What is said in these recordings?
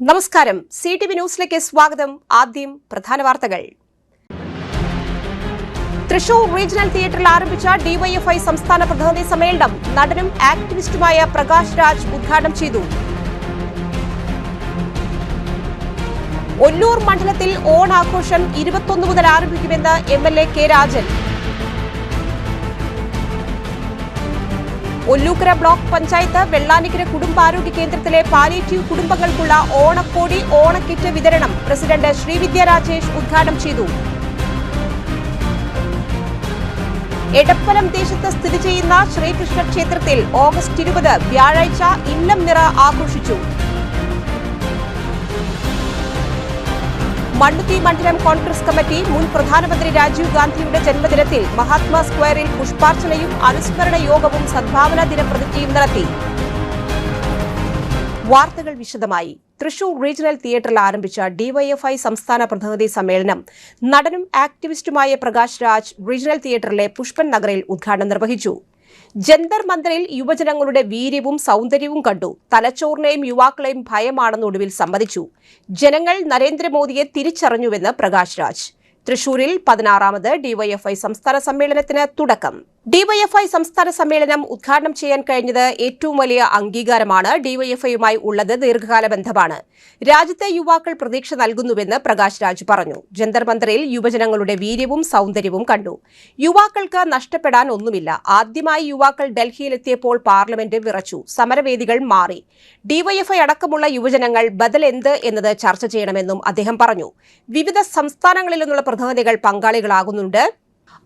നമസ്കാരം, CTV ന്യൂസിലേക്ക് സ്വാഗതം. ആദ്യം പ്രധാന വാർത്തകൾ. തൃശൂർ റീജിയണൽ തിയേറ്ററിൽ ആരംഭിച്ച DYFI സംസ്ഥാന പ്രതിനിധി സമ്മേളനം നടനും ആക്ടിവിസ്റ്റുമായ പ്രകാശ് രാജ് ഉദ്ഘാടനം ചെയ്തു. ഒല്ലൂർ മണ്ഡലത്തിൽ ഓണാഘോഷം 21 മുതൽ ആരംഭിക്കുമെന്ന് MLA K Rajan. Ollukkara block panchayat Vellanikkara കുടുംബാരോഗ്യ കേന്ദ്രത്തിലെ പാലിയേറ്റീവ് കുടുംബങ്ങൾക്കുള്ള ഓണക്കോടി ഓണക്കിറ്റ് വിതരണം പ്രസിഡന്റ് ശ്രീവിദ്യ രാജേഷ് ഉദ്ഘാടനം ചെയ്തു. എടപ്പലം ദേശത്ത് സ്ഥിതി ചെയ്യുന്ന ശ്രീകൃഷ്ണ ക്ഷേത്രത്തിൽ ഓഗസ്റ്റ് 20 വ്യാഴാഴ്ച ഇല്ലം നിറ ആഘോഷിച്ചു. മണ്ണുത്തി മണ്ഡലം കോൺഗ്രസ് കമ്മിറ്റി മുൻ പ്രധാനമന്ത്രി രാജീവ് ഗാന്ധിയുടെ ജന്മദിനത്തിൽ മഹാത്മാ സ്ക്വയറിൽ പുഷ്പാർച്ചനയും അനുസ്മരണ യോഗവും സദ്ഭാവനാ ദിനപ്രതിജ്ഞയും നടത്തി. വാർത്തകൾ വിശദമായി. തൃശൂർ റീജിയണൽ തിയേറ്ററിൽ ആരംഭിച്ച DYFI സംസ്ഥാന പ്രതിനിധി സമ്മേളനം നടനും ആക്ടിവിസ്റ്റുമായ പ്രകാശ് രാജ് റീജിയണൽ തിയേറ്ററിലെ പുഷ്പൻ നഗറിൽ ഉദ്ഘാടനം നിർവഹിച്ചു. ജന്തർ മന്ദറിൽ യുവജനങ്ങളുടെ വീര്യവും സൗന്ദര്യവും കണ്ടു. തലച്ചോറിനെയും യുവാക്കളെയും ഭയമാണെന്ന് ഒടുവിൽ സമ്മതിച്ചു. ജനങ്ങൾ നരേന്ദ്രമോദിയെ തിരിച്ചറിഞ്ഞുവെന്ന് പ്രകാശ് രാജ്. തൃശൂരിൽ 16ാമത് DYFI സംസ്ഥാന സമ്മേളനത്തിന് തുടക്കം. DYFI സംസ്ഥാന സമ്മേളനം ഉദ്ഘാടനം ചെയ്യാൻ കഴിഞ്ഞത് ഏറ്റവും വലിയ അംഗീകാരമാണ്. DYFIയുമായി ഉള്ളത് ദീർഘകാല ബന്ധമാണ്. രാജ്യത്തെ യുവാക്കൾ പ്രതീക്ഷ നൽകുന്നുവെന്ന് പ്രകാശ് രാജ് പറഞ്ഞു. ജന്തർ മന്ദറിൽ യുവജനങ്ങളുടെ വീര്യവും സൗന്ദര്യവും കണ്ടു. യുവാക്കൾക്ക് നഷ്ടപ്പെടാൻ ഒന്നുമില്ല. ആദ്യമായി യുവാക്കൾ ഡൽഹിയിലെത്തിയപ്പോൾ പാർലമെന്റ് വിറച്ചു. സമരവേദികൾ മാറി. DYFI അടക്കമുള്ള യുവജനങ്ങൾ ബദൽ എന്ത് എന്നത് ചർച്ച ചെയ്യണമെന്നും അദ്ദേഹം പറഞ്ഞു. വിവിധ സംസ്ഥാനങ്ങളിൽ നിന്നുള്ള പ്രതിനിധികൾ പങ്കാളികളാകുന്നുണ്ട്.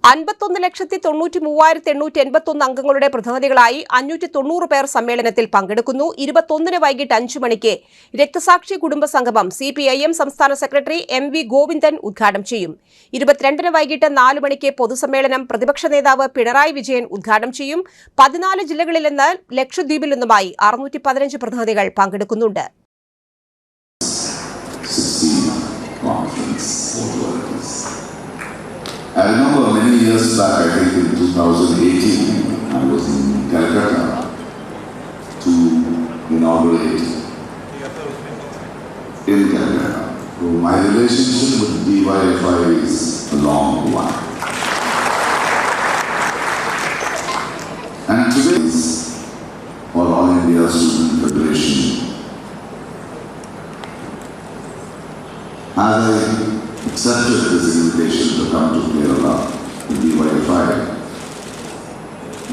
51,93,881 അംഗങ്ങളുടെ പ്രതിനിധികളായി 590 പേർ സമ്മേളനത്തിൽ പങ്കെടുക്കുന്നു. 21 വൈകിട്ട് 5 മണിക്ക് രക്തസാക്ഷി കുടുംബ സംഗമം CPIM സംസ്ഥാന സെക്രട്ടറി MV ഗോവിന്ദൻ ഉദ്ഘാടനം ചെയ്യും. 22 വൈകിട്ട് 4 മണിക്ക് പൊതുസമ്മേളനം പ്രതിപക്ഷ നേതാവ് പിണറായി വിജയൻ ഉദ്ഘാടനം ചെയ്യും. 14 ജില്ലകളിൽ നിന്ന് ലക്ഷദ്വീപിൽ നിന്നുമായി 615 പ്രതിനിധികൾ പങ്കെടുക്കുന്നുണ്ട്. I remember many years back, I think in 2018, I was in Calcutta to inaugurate in Calcutta. So my relationship with DYFI is a long one. And today is for All India Student Federation. As I accepted this invitation to come to Kerala in DYFI.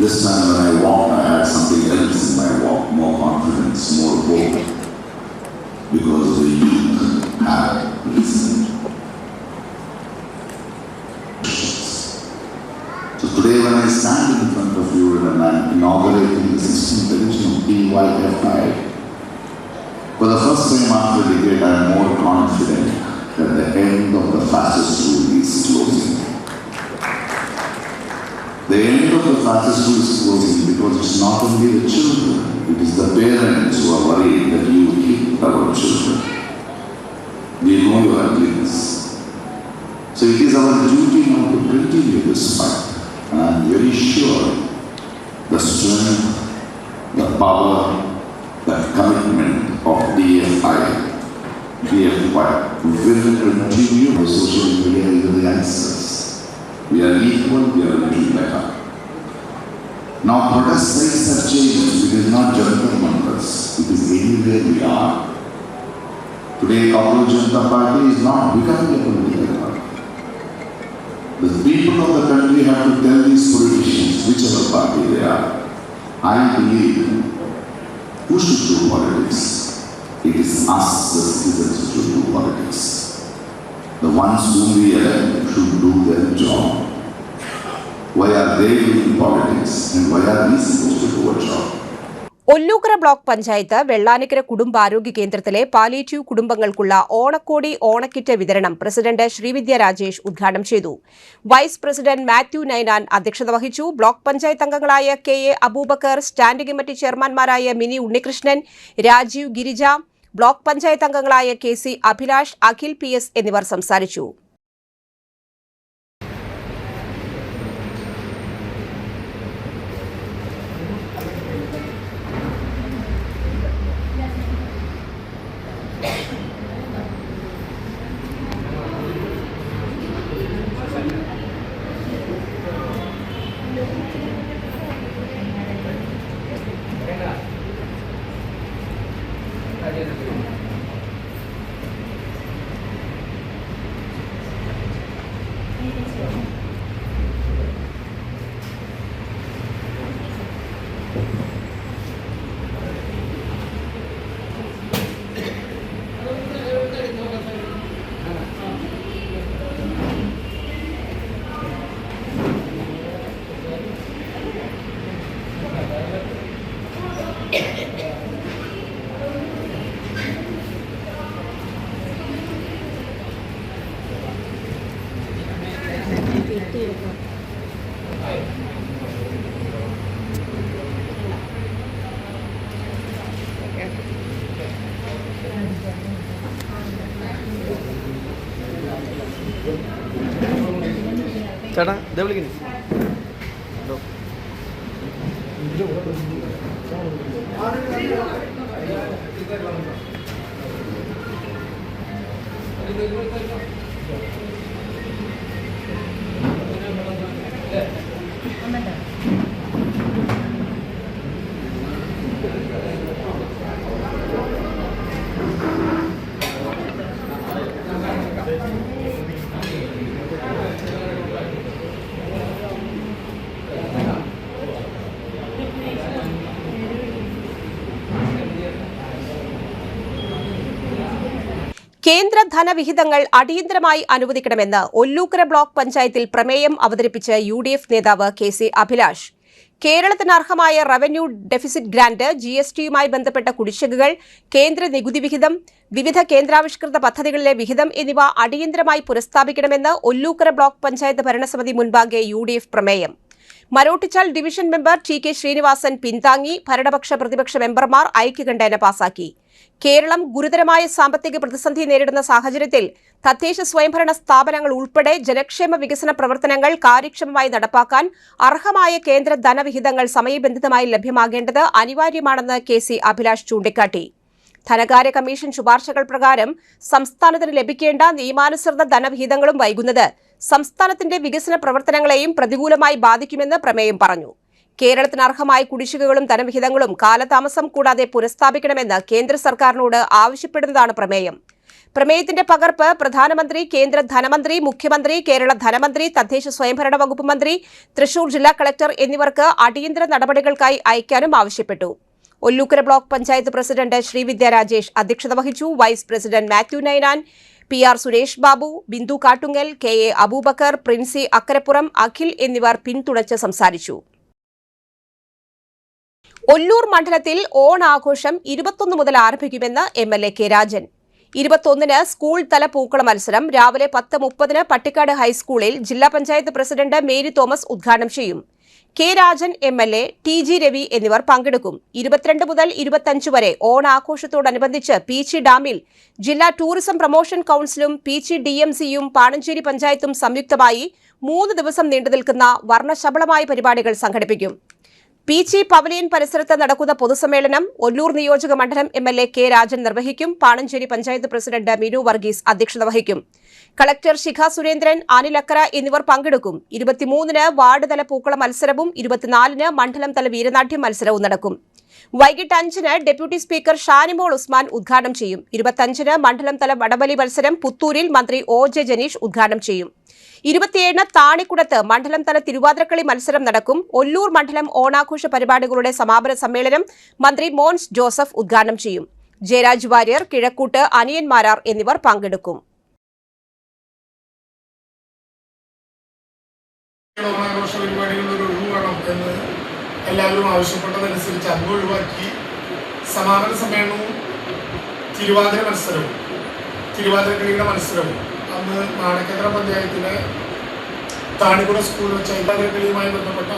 This time when I walked, I had something else in my walk, more confidence, more hope, because the youth had listened. So today when I stand in front of you and I'm inaugurating the 16th edition of DYFI, for the first time after a decade, I am more confident that the end of the fascist rule is closing. The end of the fascist rule is closing because it's not only the children, it is the parents who are worried that you will hit our children. We know your ugliness. So it is our duty now to continue this fight. And I am very sure the strength, the power, the commitment of DFI will continue. The social media is the answers. We are equal, we are little better. Now protest sites have changed. It is not Jantar Mandals. It is anywhere we are. Today Cockroach Janata Party is not becoming a political party. The people of the country have to tell these politicians, whichever party they are, I believe who should do politics. It is us, the citizens, who should do politics. The ones whom we elect should do their job. Why are they doing politics and why are we supposed to do a job? Ollukkara block panchayat Vellanikkara കുടുംബാരോഗ്യ കേന്ദ്രത്തിലെ palliative കുടുംബങ്ങൾക്കുള്ള ഓണക്കോടി ഓണക്കിറ്റ് വിതരണം president Sreevidya Rajesh ഉദ്ഘാടനം ചെയ്തു. Vice president Mathew Ninan അധ്യക്ഷത വഹിച്ചു. Block panchayat അംഗങ്ങളായ KA അബൂബക്കർ, സ്റ്റാൻഡിംഗ് കമ്മിറ്റി ചെയർമാൻമാരായ മിനി ഉണ്ണികൃഷ്ണൻ, രാജീവ്, ഗിരിജ, ബ്ലോക്ക് പഞ്ചായത്ത് അംഗങ്ങളായ KC അഭിലാഷ്, അഖിൽ PS എന്നിവർ സംസാരിച്ചു. ചേട്ടാ ഇതേ വിളിക്കുന്നു. കേന്ദ്ര ധനവിഹിതങ്ങൾ അടിയന്തരമായി അനുവദിക്കണമെന്ന് ഒല്ലൂക്കര ബ്ലോക്ക് പഞ്ചായത്തിൽ പ്രമേയം അവതരിപ്പിച്ച് UDF നേതാവ് KC അഭിലാഷ്. കേരളത്തിന് അർഹമായ റവന്യൂ ഡെഫിസിറ്റ് ഗ്രാന്റ്, GSTയുമായി ബന്ധപ്പെട്ട കുടിശ്ശികകൾ, കേന്ദ്ര നികുതി വിഹിതം, വിവിധ കേന്ദ്രാവിഷ്കൃത പദ്ധതികളിലെ വിഹിതം എന്നിവ അടിയന്തരമായി പുനഃസ്ഥാപിക്കണമെന്ന് ഒല്ലൂക്കര ബ്ലോക്ക് പഞ്ചായത്ത് ഭരണസമിതി മുൻപാകെ UDF പ്രമേയം. Marottichal division member TK Sreenivasan പിന്താങ്ങി. ഭരണപക്ഷ പ്രതിപക്ഷ മെമ്പർമാർ ഐക്യകണ്ഠേന പാസാക്കി. കേരളം ഗുരുതരമായ സാമ്പത്തിക പ്രതിസന്ധി നേരിടുന്ന സാഹചര്യത്തിൽ തദ്ദേശ സ്വയംഭരണ സ്ഥാപനങ്ങൾ ഉൾപ്പെടെ ജനക്ഷേമ വികസന പ്രവർത്തനങ്ങൾ കാര്യക്ഷമമായി നടപ്പാക്കാൻ അർഹമായ കേന്ദ്ര ധനവിഹിതങ്ങൾ സമയബന്ധിതമായി ലഭ്യമാകേണ്ടത് അനിവാര്യമാണെന്ന് KC അഭിലാഷ് ചൂണ്ടിക്കാട്ടി. ധനകാര്യ കമ്മീഷൻ ശുപാർശകൾ പ്രകാരം സംസ്ഥാനത്തിന് ലഭിക്കേണ്ട നിയമാനുസൃത ധനവിഹിതങ്ങളും വൈകുന്നത് സംസ്ഥാനത്തിന്റെ വികസന പ്രവർത്തനങ്ങളെയും പ്രതികൂലമായി ബാധിക്കുമെന്ന് പ്രമേയം പറഞ്ഞു. കേരളത്തിന് അർഹമായ കുടിശ്ശികകളും ധനവിഹിതങ്ങളും കാലതാമസം കൂടാതെ പുനഃസ്ഥാപിക്കണമെന്ന് കേന്ദ്ര സർക്കാരിനോട് ആവശ്യപ്പെടുന്നതാണ് പ്രമേയം. പ്രമേയത്തിന്റെ പകർപ്പ് പ്രധാനമന്ത്രി, കേന്ദ്ര ധനമന്ത്രി, മുഖ്യമന്ത്രി, കേരള ധനമന്ത്രി, തദ്ദേശ സ്വയംഭരണ വകുപ്പ് മന്ത്രി, തൃശൂർ ജില്ലാ കളക്ടർ എന്നിവർക്ക് അടിയന്തര നടപടികൾക്കായി അയക്കാനും ആവശ്യപ്പെട്ടു. ഒല്ലൂക്കര ബ്ലോക്ക് പഞ്ചായത്ത് പ്രസിഡന്റ് ശ്രീവിദ്യ രാജേഷ് അധ്യക്ഷത വഹിച്ചു. Vice president Mathew Ninan, PR Suresh Babu, Bindu Kattungal, KA Aboobacker, Princy Akkarappuram, Akhil എന്നിവർ പിന്തുണച്ച് സംസാരിച്ചു. ഒല്ലൂർ മണ്ഡലത്തിൽ ഓണാഘോഷം 21 മുതൽ ആരംഭിക്കുമെന്ന് MLA K രാജൻ. 21-ന് സ്കൂൾ തല പൂക്കള മത്സരം രാവിലെ 10:30-ന് പട്ടിക്കാട് ഹൈസ്കൂളിൽ ജില്ലാ പഞ്ചായത്ത് പ്രസിഡന്റ് മേരി തോമസ് ഉദ്ഘാടനം ചെയ്യും. K Rajan MLA, TG Ravi എന്നിവർ പങ്കെടുക്കും. 22 മുതൽ 25 വരെ ഓണാഘോഷത്തോടനുബന്ധിച്ച് പീച്ചി ഡാമിൽ ജില്ലാ ടൂറിസം പ്രൊമോഷൻ കൌൺസിലും പീച്ചി DMCയും പാണഞ്ചേരി പഞ്ചായത്തും സംയുക്തമായി 3 ദിവസം നീണ്ടുനിൽക്കുന്ന വർണ്ണശബളമായ പരിപാടികൾ സംഘടിപ്പിക്കും. പീച്ചി പവലിയൻ പരിസരത്ത് നടക്കുന്ന പൊതുസമ്മേളനം ഒല്ലൂർ നിയോജക മണ്ഡലം MLA K രാജൻ നിർവഹിക്കും. പാണഞ്ചേരി പഞ്ചായത്ത് പ്രസിഡന്റ് മിനു വർഗീസ് അധ്യക്ഷത വഹിക്കും. കളക്ടർ ശിഖ സുരേന്ദ്രൻ, അനിൽ അക്കര എന്നിവർ പങ്കെടുക്കും. 23-ന് വാർഡ് തല പൂക്കള മത്സരവും 24-ന് മണ്ഡലം തല വീരനാട്യം മത്സരവും നടക്കും. വൈകിട്ട് 5-ന് ഡെപ്യൂട്ടി സ്പീക്കർ ഷാനിമോൾ ഉസ്മാൻ ഉദ്ഘാടനം ചെയ്യും. 25-ന് മണ്ഡലം തല വടംവലി മത്സരം പുത്തൂരിൽ മന്ത്രി OJ ജനീഷ് ഉദ്ഘാടനം ചെയ്യും. 27-ന് താണിക്കുടത്ത് മണ്ഡലം തല തിരുവാതിരക്കളി മത്സരം നടക്കും. ഒല്ലൂർ മണ്ഡലം ഓണാഘോഷ പരിപാടികളുടെ സമാപന സമ്മേളനം മന്ത്രി മോൻസ് ജോസഫ് ഉദ്ഘാടനം ചെയ്യും. ജയരാജ് വാര്യർ, കിഴക്കൂട്ട്, അനിയൻ മാരാർ എന്നിവർ പങ്കെടുക്കും. ഓണാഘോഷ പരിപാടികളിൽ ഒരു ഒഴിവ് വേണം എന്ന് എല്ലാവരും ആവശ്യപ്പെട്ടതനുസരിച്ച് അത് ഒഴിവാക്കി സമാപന സമ്മേളനവും തിരുവാതിര മത്സരവും തിരുവാതിരക്കളിയുടെ മത്സരവും അന്ന് മാടക്കര പഞ്ചായത്തിലെ താണിക്കുട സ്കൂളിൽ വെച്ച തിരുവാതിരക്കളിയുമായി ബന്ധപ്പെട്ട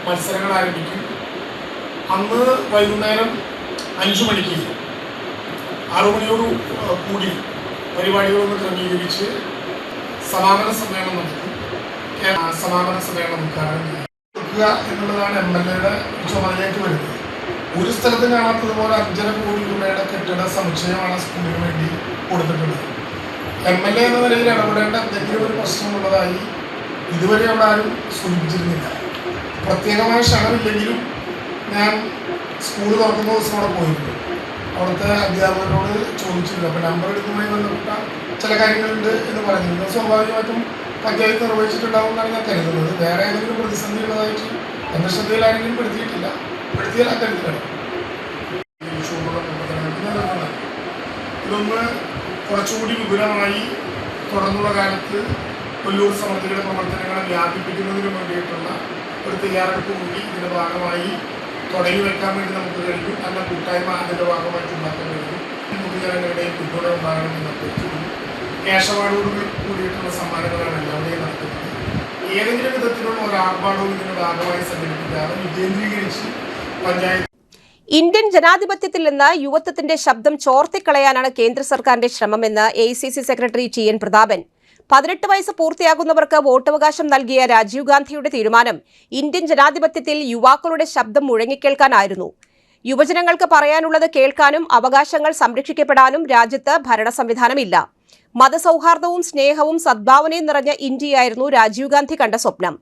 മത്സരങ്ങൾ ആരംഭിക്കും. അന്ന് വൈകുന്നേരം 5 മണിക്ക് 6 മണിയോട് കൂടി പരിപാടികളൊന്ന് ക്രമീകരിച്ച് സമാപന സമ്മേളനം നടക്കും. സമാപന സമ്മേളനം ഉദ്ഘാടനം ചെയ്യുക എന്നുള്ളതാണ് MLAയുടെ ചുമതലയായിട്ട് വരുന്നത്. ഒരു സ്ഥലത്ത് കാണാത്തതുപോലെ 5.5 കോടി രൂപയുടെ കെട്ടിട സമുച്ചയമാണ് സ്കൂളിന് വേണ്ടി കൊടുത്തിട്ടുള്ളത്. MLA എന്ന നിലയിൽ ഇടപെടേണ്ട എന്തെങ്കിലും ഒരു പ്രശ്നമുള്ളതായി ഇതുവരെ അവിടെ ആരും സൂചിപ്പിച്ചിരുന്നില്ല. പ്രത്യേകമായ ക്ഷണമില്ലെങ്കിലും ഞാൻ സ്കൂൾ തുറക്കുന്ന ദിവസം അവിടെ പോയിരുന്നു. അവിടുത്തെ അധ്യാപകരോട് ചോദിച്ചിരുന്നു. അപ്പോൾ നമ്പർ എടുക്കുന്നതുമായി ബന്ധപ്പെട്ട ചില കാര്യങ്ങളുണ്ട് എന്ന് പറഞ്ഞിരുന്നു. സ്വാഭാവികമായിട്ടും പഞ്ചായത്ത് നിർവഹിച്ചിട്ടുണ്ടാവുമെന്നാണ് ഞാൻ കരുതുന്നത്. വേറെ ഏതെങ്കിലും പ്രതിസന്ധി ഉള്ളതായിട്ട് എൻ്റെ ശ്രദ്ധയിൽ ആരെങ്കിലും പെടുത്തിയിട്ടില്ല. പെടുത്തിയാൽ അത്തരത്തിലാണ് ഇതൊന്ന് കുറച്ചുകൂടി വിപുലമായി തുടർന്നുള്ള കാലത്ത് ഒല്ലൂർ സമൃദ്ധിയുടെ പ്രവർത്തനങ്ങളെ വ്യാപിപ്പിക്കുന്നതിന് വേണ്ടിയിട്ടുള്ള ഒരു തയ്യാറെടുപ്പ് കൂടി ഇതിൻ്റെ ഭാഗമായി തുടങ്ങി വെക്കാൻ വേണ്ടി നമുക്ക് കഴിയും. നല്ല കൂട്ടായ്മ അതിൻ്റെ ഭാഗമായിട്ട് ഉണ്ടാക്കാൻ കഴിയും. പൊതുജനങ്ങളുടെയും പിന്തുണ ഉണ്ടാകണമെന്ന് അഭ്യർത്ഥിക്കുന്നു. ക്യാഷവാർഡോട് കൂടിയിട്ടുള്ള സമ്മാനങ്ങളാണ് എല്ലാവരുടെയും നടത്തുന്നത്. ഏതെങ്കിലും വിധത്തിലുള്ള ഒരു ആർഭാടവും ഇതിൻ്റെ ഭാഗമായി സംഘടിപ്പിക്കാതെ വികേന്ദ്രീകരിച്ച് പഞ്ചായത്ത് ഇന്ത്യൻ ജനാധിപത്യത്തിൽ നിന്ന് യുവത്വത്തിന്റെ ശബ്ദം ചോർത്തിക്കളയാനാണ് കേന്ദ്ര സർക്കാരിന്റെ ശ്രമമെന്ന് AICC സെക്രട്ടറി TN പ്രതാപൻ 18 വയസ്സ് പൂർത്തിയാകുന്നവർക്ക് വോട്ടവകാശം നൽകിയ രാജീവ് ഗാന്ധിയുടെ തീരുമാനം ഇന്ത്യൻ ജനാധിപത്യത്തിൽ യുവാക്കളുടെ ശബ്ദം മുഴങ്ങിക്കേൾക്കാനായിരുന്നു. യുവജനങ്ങൾക്ക് പറയാനുള്ളത് കേൾക്കാനും അവകാശങ്ങൾ സംരക്ഷിക്കപ്പെടാനും രാജ്യത്ത് ഭരണ സംവിധാനമില്ല. മതസൗഹാർദ്ദവും സ്നേഹവും സദ്ഭാവനയും നിറഞ്ഞ ഇന്ത്യയായിരുന്നു രാജീവ് ഗാന്ധി കണ്ട സ്വപ്നം.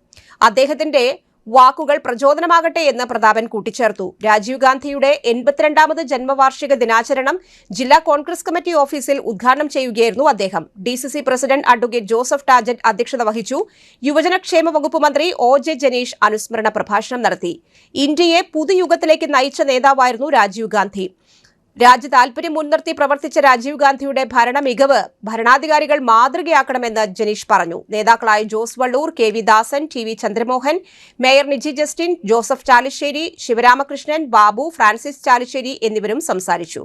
അദ്ദേഹത്തിന്റെ വാക്കുകൾ പ്രചോദനമാകട്ടെ എന്ന് പ്രതാപൻ കൂട്ടിച്ചേർത്തു. രാജീവ് ഗാന്ധിയുടെ 82ാമത് ജന്മവാർഷിക ദിനാചരണം ജില്ലാ കോൺഗ്രസ് കമ്മിറ്റി ഓഫീസിൽ ഉദ്ഘാടനം ചെയ്യുകയായിരുന്നു അദ്ദേഹം. DCC പ്രസിഡന്റ് അഡ്വക്കേറ്റ് ജോസഫ് ടാജറ്റ് അധ്യക്ഷത വഹിച്ചു. യുവജനക്ഷേമ വകുപ്പ് മന്ത്രി OJ ജനീഷ് അനുസ്മരണ പ്രഭാഷണം നടത്തി. ഇന്ത്യയെ പുതുയുഗത്തിലേക്ക് നയിച്ച നേതാവായിരുന്നു രാജീവ് ഗാന്ധി. രാജ്യ താൽപര്യം മുൻനിർത്തി പ്രവർത്തിച്ച രാജീവ് ഗാന്ധിയുടെ ഭരണ മികവ് ഭരണാധികാരികൾ മാതൃകയാക്കണമെന്ന് ജനീഷ് പറഞ്ഞു. നേതാക്കളായ ജോസ് വള്ളൂർ, KV ദാസൻ, TV Chandramohan, mayor Niji Justin, Joseph Chalissery, Sivaramakrishnan, Babu, Francis Chalissery എന്നിവരും സംസാരിച്ചു.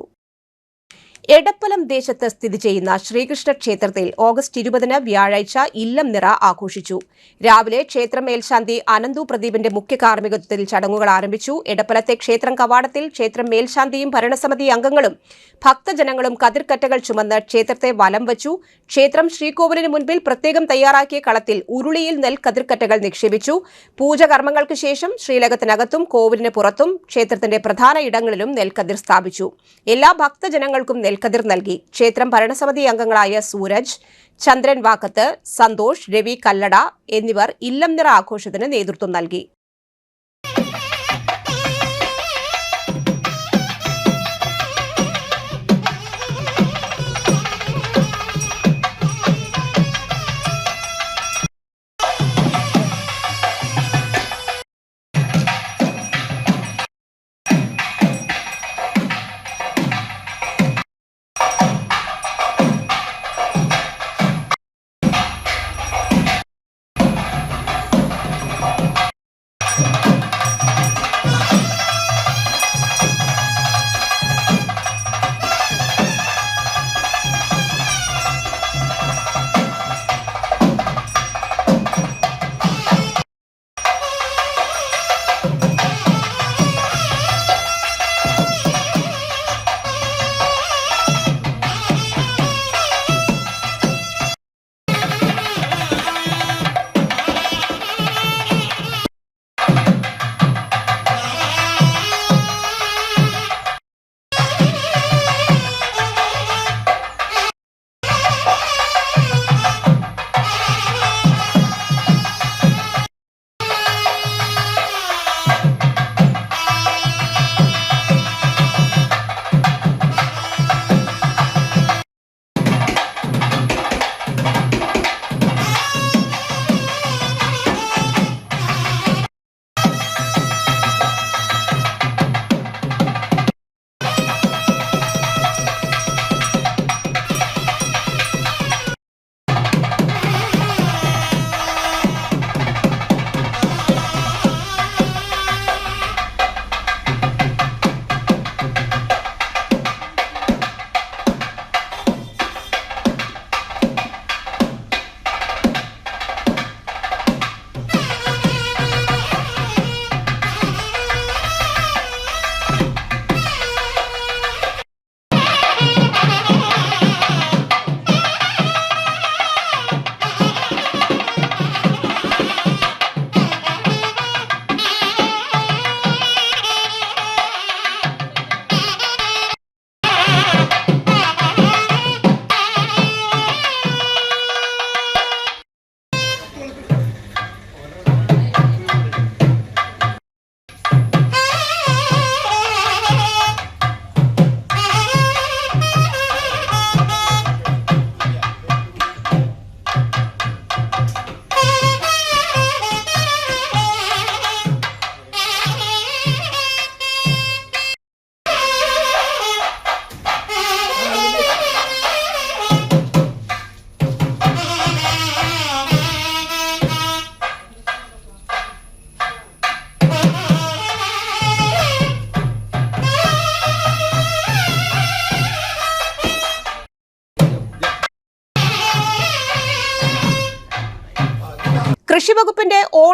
എടപ്പലം ദേശത്ത് സ്ഥിതി ചെയ്യുന്ന ശ്രീകൃഷ്ണ ക്ഷേത്രത്തിൽ ഓഗസ്റ്റ് 20 വ്യാഴാഴ്ച ഇല്ലം നിറ ആഘോഷിച്ചു. രാവിലെ ക്ഷേത്രം മേൽശാന്തി അനന്തു പ്രദീപിന്റെ മുഖ്യ കാർമ്മികത്വത്തിൽ ചടങ്ങുകൾ ആരംഭിച്ചു. എടപ്പലത്തെ ക്ഷേത്രം കവാടത്തിൽ ക്ഷേത്രം മേൽശാന്തിയും ഭരണസമിതി അംഗങ്ങളും ഭക്തജനങ്ങളും കതിർക്കറ്റകൾ ചുമന്ന് ക്ഷേത്രത്തെ വലം വച്ചു. ക്ഷേത്രം ശ്രീകോവിലിന് മുൻപിൽ പ്രത്യേകം തയ്യാറാക്കിയ കളത്തിൽ ഉരുളിയിൽ നെൽക്കതിർക്കറ്റകൾ നിക്ഷേപിച്ചു. പൂജകർമ്മങ്ങൾക്ക് ശേഷം ശ്രീലകത്തിനകത്തും കോവിലിന് പുറത്തും ക്ഷേത്രത്തിന്റെ പ്രധാന ഇടങ്ങളിലും നെൽക്കതിർ സ്ഥാപിച്ചു. എല്ലാ ഭക്തജനങ്ങൾക്കും നെൽക്കതിർ നൽകി. ക്ഷേത്രം ഭരണസമിതി അംഗങ്ങളായ സൂരജ്, ചന്ദ്രൻ വാക്കത്ത്, സന്തോഷ്, രവി കല്ലട എന്നിവർ ഇല്ലം നിറ ആഘോഷത്തിന് നേതൃത്വം നൽകി.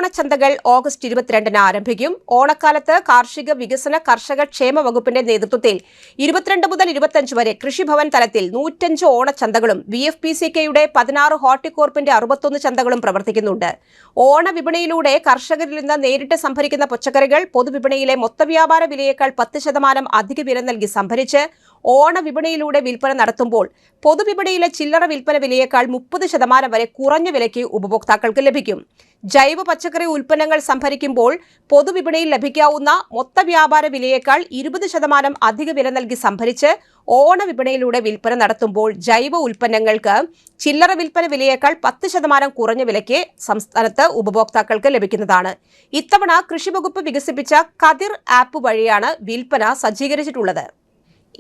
ഓണച്ചന്തകൾ ഓഗസ്റ്റ് 22-ന് ആരംഭിക്കും. ഓണക്കാലത്ത് കാർഷിക വികസന കർഷക ക്ഷേമ വകുപ്പിന്റെ നേതൃത്വത്തിൽ 22 മുതൽ 25 വരെ കൃഷിഭവൻ തലത്തിൽ 105 ഓണച്ചന്തകളും VFPCKയുടെ 16 ഹോർട്ടികോർപ്പിന്റെ 61 ചന്തകളും പ്രവർത്തിക്കുന്നുണ്ട്. ഓണവിപണിയിലൂടെ കർഷകരിൽ നിന്ന് നേരിട്ട് സംഭരിക്കുന്ന പച്ചക്കറികൾ പൊതുവിപണിയിലെ മൊത്തവ്യാപാര വിലയേക്കാൾ 10% അധിക വില നൽകി സംഭരിച്ച് ഓണവിപണിയിലൂടെ വിൽപ്പന നടത്തുമ്പോൾ പൊതുവിപണിയിലെ ചില്ലറ വിൽപ്പന വിലയേക്കാൾ 30% വരെ കുറഞ്ഞ വിലയ്ക്ക് ഉപഭോക്താക്കൾക്ക് ലഭിക്കും. ജൈവ പച്ചക്കറി ഉൽപ്പന്നങ്ങൾ സംഭരിക്കുമ്പോൾ പൊതുവിപണിയിൽ ലഭിക്കാവുന്ന മൊത്ത വ്യാപാര വിലയേക്കാൾ 20% അധിക വില നൽകി സംഭരിച്ച് ഓണവിപണിയിലൂടെ വിൽപ്പന നടത്തുമ്പോൾ ജൈവ ഉൽപ്പന്നങ്ങൾക്ക് ചില്ലറ വിൽപ്പന വിലയേക്കാൾ 10% കുറഞ്ഞ വിലയ്ക്ക് സംസ്ഥാനത്ത് ഉപഭോക്താക്കൾക്ക് ലഭിക്കുന്നതാണ്. ഇത്തവണ കൃഷിവകുപ്പ് വികസിപ്പിച്ച കതിർ ആപ്പ് വഴിയാണ് വിൽപ്പന സജ്ജീകരിച്ചിട്ടുള്ളത്.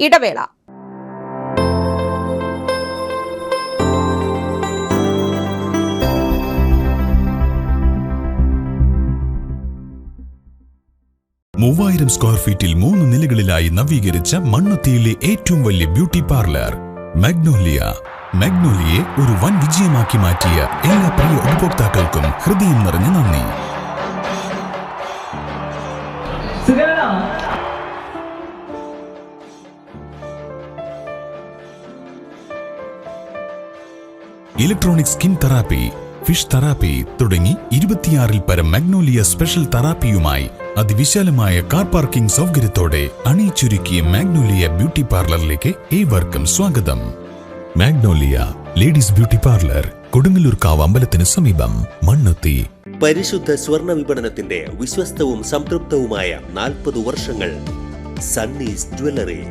ഇടവേള. മൂവായിരം സ്ക്വയർ ഫീറ്റിൽ 3 നിലകളിലായി നവീകരിച്ച മണ്ണുത്തിയിലെ ഏറ്റവും വലിയ ബ്യൂട്ടി പാർലർ മാഗ്നോലിയ. മാഗ്നോലിയെ ഒരു വൻ വിജയമാക്കി മാറ്റിയ എല്ലാ പ്രിയ ഉപഭോക്താക്കൾക്കും ഹൃദയം നിറഞ്ഞ നന്ദി. Electronic skin therapy, fish therapy തുടങ്ങി 26-ൽ പരം മാഗ്നോലിയ സ്പെഷ്യൽ തെറാപ്പിയുമായി അതിവിശാലമായ കാർ പാർക്കിംഗ് സൗകര്യത്തോടെ അണിയിച്ചൊരുക്കിയ മാഗ്നോലിയ ബ്യൂട്ടി പാർലറിലേക്ക് ഏവർക്കും സ്വാഗതം. മാഗ്നോലിയ ലേഡീസ് ബ്യൂട്ടി പാർലർ, കൊടുങ്ങല്ലൂർക്കാവ് അമ്പലത്തിന് സമീപം, മണ്ണുത്തി. പരിശുദ്ധ സ്വർണ്ണ വിപണനത്തിന്റെ വിശ്വസ്തവും സംതൃപ്തവുമായ 40 വർഷങ്ങൾ. സണ്ണീസ് ജ്വല്ലറി.